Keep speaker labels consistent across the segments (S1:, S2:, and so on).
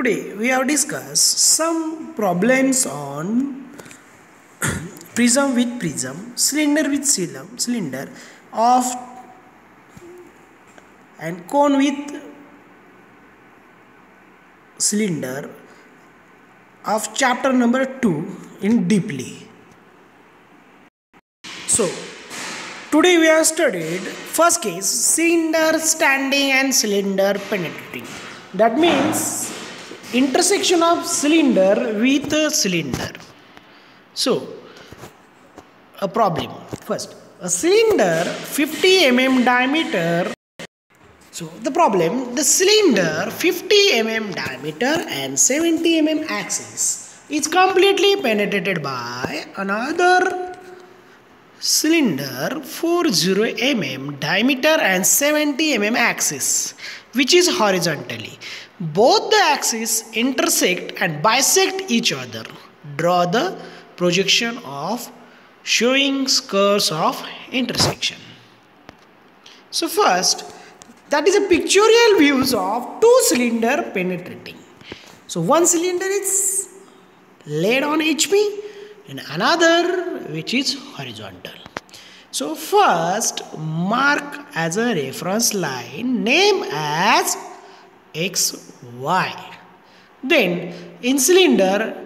S1: Today we have discussed some problems on prism with prism, cylinder with cylinder of and cone with cylinder of chapter number 2 in deeply. So today we have studied first case cylinder standing and cylinder penetrating. That means intersection of cylinder with cylinder. So a problem. First, a cylinder 50 mm diameter. So the problem, the cylinder 50 mm diameter and 70 mm axis is completely penetrated by another cylinder 40 mm diameter and 70 mm axis, which is horizontally. Both the axes intersect and bisect each other. Draw the projection of showing curves of intersection. So first, that is a pictorial views of two cylinder penetrating. So one cylinder is laid on HP and another which is horizontal. So first mark as a reference line, name as XY. Then in cylinder,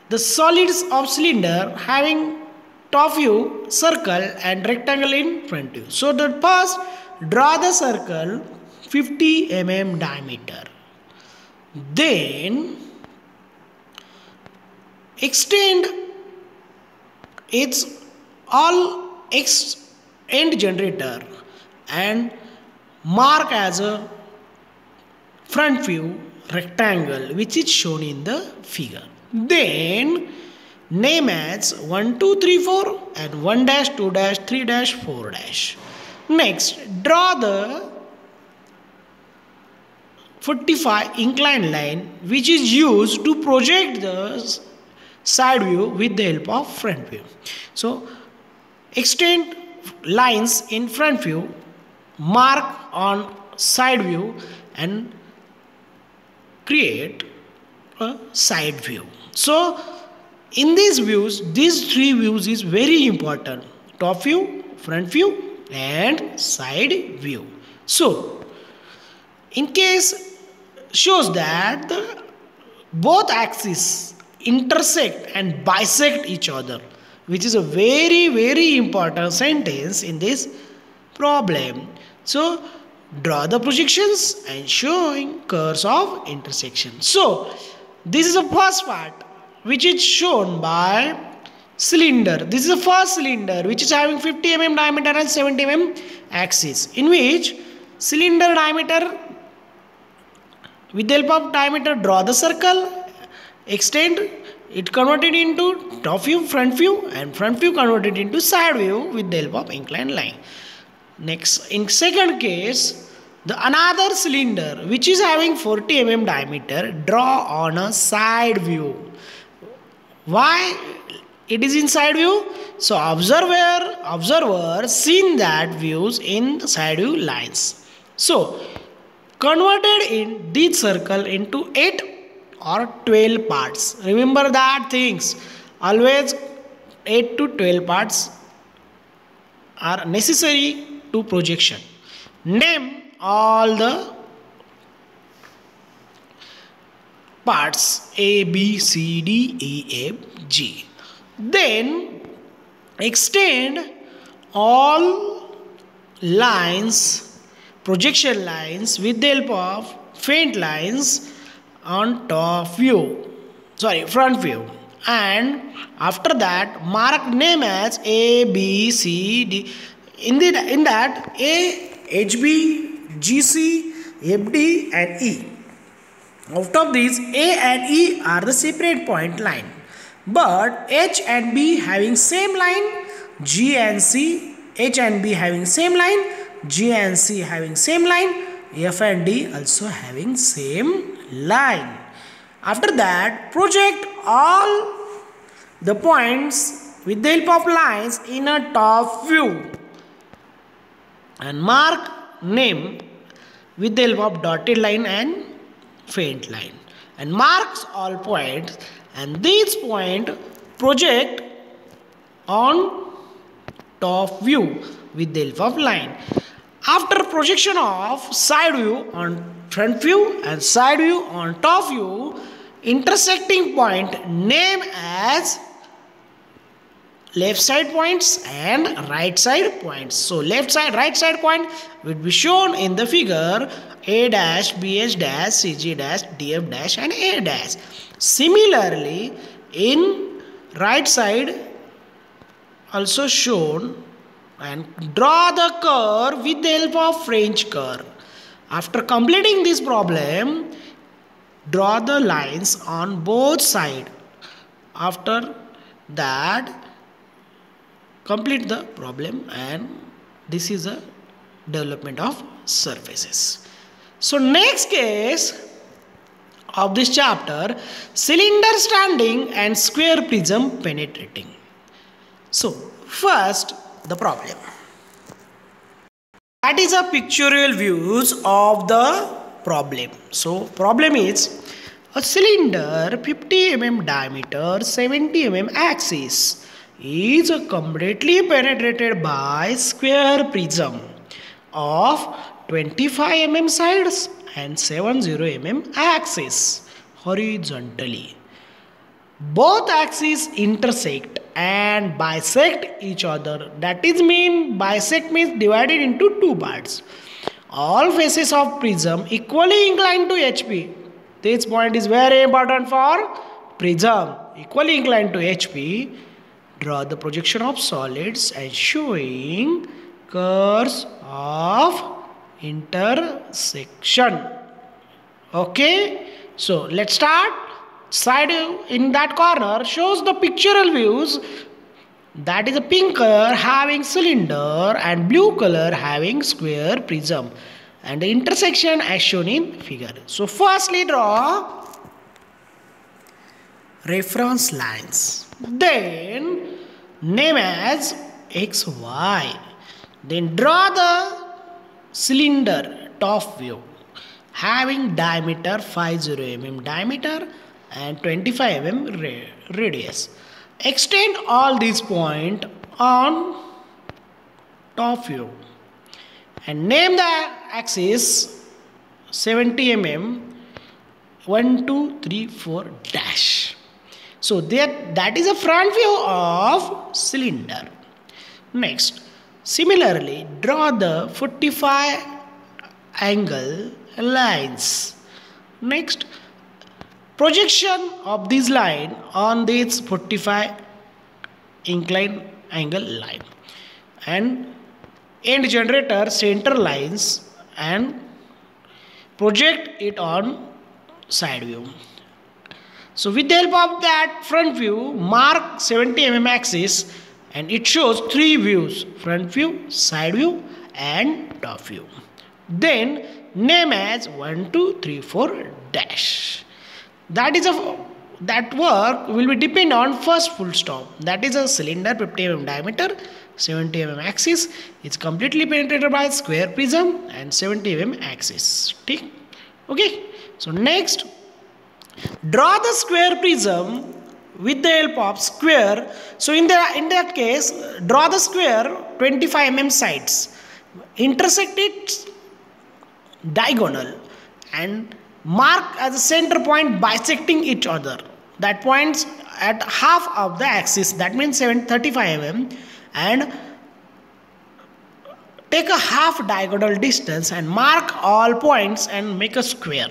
S1: the solids of cylinder having top view, circle and rectangle in front view. So the first draw the circle 50 mm diameter. Then extend its all X end generator and mark as a front view rectangle which is shown in the figure. Then name as 1 2 3 4 and 1 dash 2 dash 3 dash 4 dash. Next draw the 45 inclined line which is used to project the side view with the help of front view. So extend lines in front view, mark on side view and create a side view. So in these views, these three views is very important: top view, front view and side view. So in case shows that both axes intersect and bisect each other, which is a very important sentence in this problem. So draw the projections and showing curves of intersection. So this is the first part which is shown by cylinder. This is the first cylinder which is having 50 mm diameter and 70 mm axis, in which cylinder diameter, with the help of diameter draw the circle, extend it, converted into top view, front view and front view converted into side view with the help of inclined line. Next, in second case, the another cylinder which is having 40 mm diameter, draw on a side view. Why it is in side view? So observer seen that views in the side view lines. So converted in this circle into 8 or 12 parts. Remember that things. Always 8 to 12 parts are necessary to projection. Name all the parts A, B, C, D, E, F, G. Then extend all lines, projection lines with the help of faint lines on top view, front view, and after that mark name as A, B, C, D. In that A, HB, GC, FD and E. Out of these, A and E are the separate point line, but H and B having same line, G and C, H and B having same line, G and C having same line, F and D also having same line. After that, project all the points with the help of lines in a top view and mark name with the help of dotted line and faint line. and marks all points, and these points project on top view with the help of line. After projection of side view on front view and side view on top view, intersecting point name as left side points and right side points. So left side, right side point will be shown in the figure A dash, BH dash, CG dash, DF dash and A dash. Similarly, in right side also shown, and draw the curve with the help of French curve. After completing this problem, draw the lines on both sides. After that, complete the problem, and this is a development of surfaces. So next case of this chapter, cylinder standing and square prism penetrating. So first the problem, that is a pictorial views of the problem. So problem is a cylinder 50 mm diameter, 70 mm axis is completely penetrated by square prism of 25 mm sides and 70 mm axis horizontally. Both axes intersect and bisect each other. That is mean bisect means divided into two parts. All faces of prism equally inclined to HP. This point is very important for prism. Equally inclined to HP. Draw the projection of solids and showing curves of intersection. Okay. So let's start. Side in that corner shows the pictorial views, that is a pink color having cylinder and blue color having square prism, and the intersection as shown in figure. So firstly draw reference lines, then name as XY, then draw the cylinder top view having diameter 50 mm diameter and 25 mm radius. Extend all these points on top view and name the axis 70 mm 1, 2, 3, 4 dash. So that is a front view of cylinder. Next, similarly draw the 45 angle lines. Next, projection of this line on this 45 inclined angle line, and end generator center lines and project it on side view. So with the help of that front view, mark 70 mm axis, and it shows three views: front view, side view and top view. Then name as 1, 2, 3, 4 dash. That work will be depend on first full stop, that is a cylinder 50 mm diameter, 70 mm axis is completely penetrated by square prism and 70 mm axis. Okay. So next, draw the square prism with the help of square. So in that case, draw the square 25 mm sides, intersect it diagonal and mark as a center point bisecting each other. That points at half of the axis, that means 35 mm, and take a half diagonal distance and mark all points and make a square.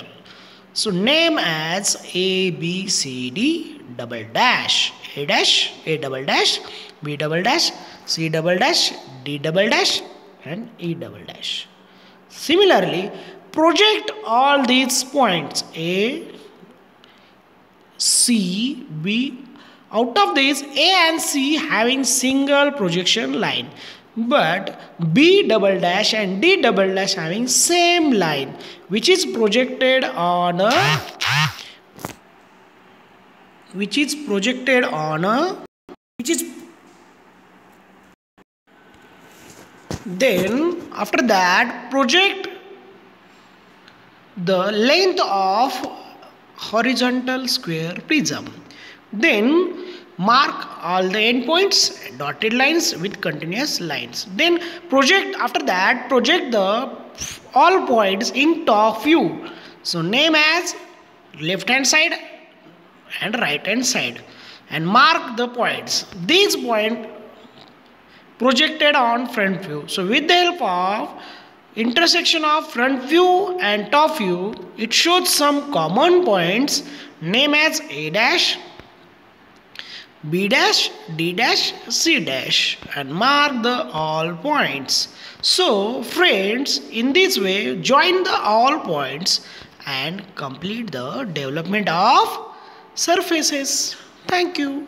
S1: So name as A, B, C, D double dash, A dash, A double dash, B double dash, C double dash, D double dash and E double dash. Similarly, project all these points A, C, B. Out of these, A and C having single projection line, but B double dash and D double dash having same line, which is projected on a then after that project the length of horizontal square prism. Then mark all the endpoints, dotted lines with continuous lines. Then project the all points in top view. So name as left hand side and right hand side and mark the points. These points projected on front view. So with the help of intersection of front view and top view, it shows some common points name as A dash, B dash, D dash, C dash and mark the all points. So friends, in this way join the all points and complete the development of surfaces. Thank you.